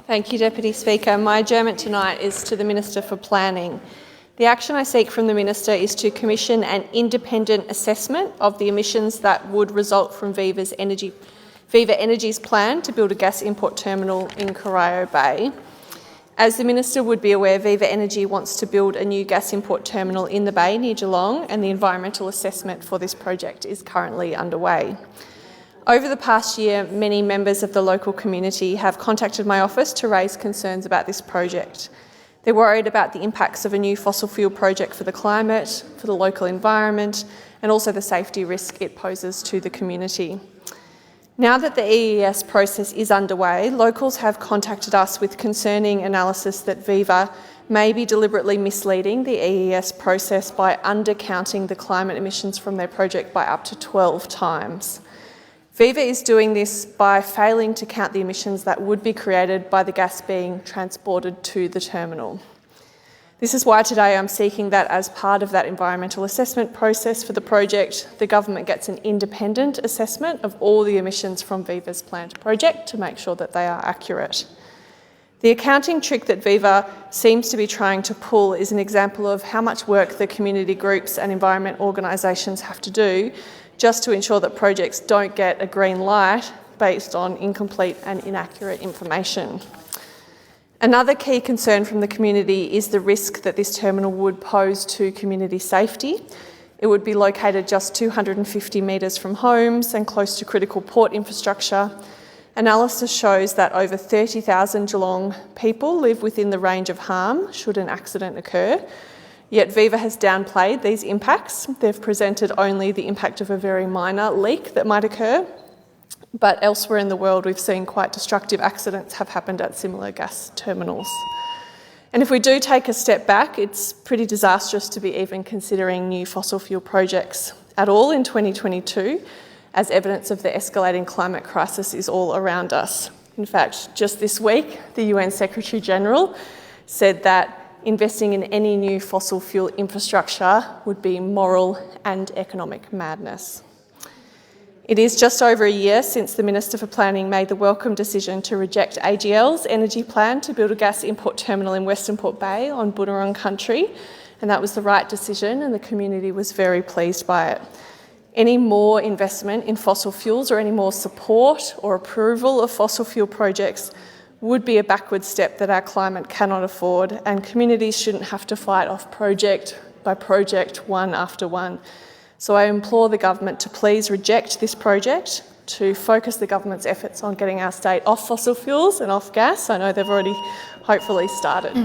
Thank you, Deputy Speaker. My adjournment tonight is to the Minister for Planning. The action I seek from the Minister is to commission an independent assessment of the emissions that would result from VIVA Energy's plan to build a gas import terminal in Corio Bay. As the Minister would be aware, VIVA Energy wants to build a new gas import terminal in the Bay near Geelong, and the environmental assessment for this project is currently underway. Over the past year, many members of the local community have contacted my office to raise concerns about this project. They're worried about the impacts of a new fossil fuel project for the climate, for the local environment, and also the safety risk it poses to the community. Now that the EES process is underway, locals have contacted us with concerning analysis that VIVA may be deliberately misleading the EES process by undercounting the climate emissions from their project by up to 12 times. VIVA is doing this by failing to count the emissions that would be created by the gas being transported to the terminal. This is why today I'm seeking that as part of that environmental assessment process for the project, the government gets an independent assessment of all the emissions from VIVA's planned project to make sure that they are accurate. The accounting trick that VIVA seems to be trying to pull is an example of how much work the community groups and environment organisations have to do just to ensure that projects don't get a green light based on incomplete and inaccurate information. Another key concern from the community is the risk that this terminal would pose to community safety. It would be located just 250 metres from homes and close to critical port infrastructure. Analysis shows that over 30,000 Geelong people live within the range of harm should an accident occur. Yet VIVA has downplayed these impacts. They've presented only the impact of a very minor leak that might occur. But elsewhere in the world, we've seen quite destructive accidents have happened at similar gas terminals. And if we do take a step back, it's pretty disastrous to be even considering new fossil fuel projects at all in 2022, as evidence of the escalating climate crisis is all around us. In fact, just this week, the UN Secretary-General said that investing in any new fossil fuel infrastructure would be moral and economic madness. It is just over a year since the Minister for Planning made the welcome decision to reject AGL's energy plan to build a gas import terminal in Western Port Bay on Boonwurrung country, and that was the right decision, and the community was very pleased by it. Any more investment in fossil fuels or any more support or approval of fossil fuel projects would be a backward step that our climate cannot afford, and communities shouldn't have to fight off project by project, one after one. So I implore the government to please reject this project, to focus the government's efforts on getting our state off fossil fuels and off gas. I know they've already hopefully started.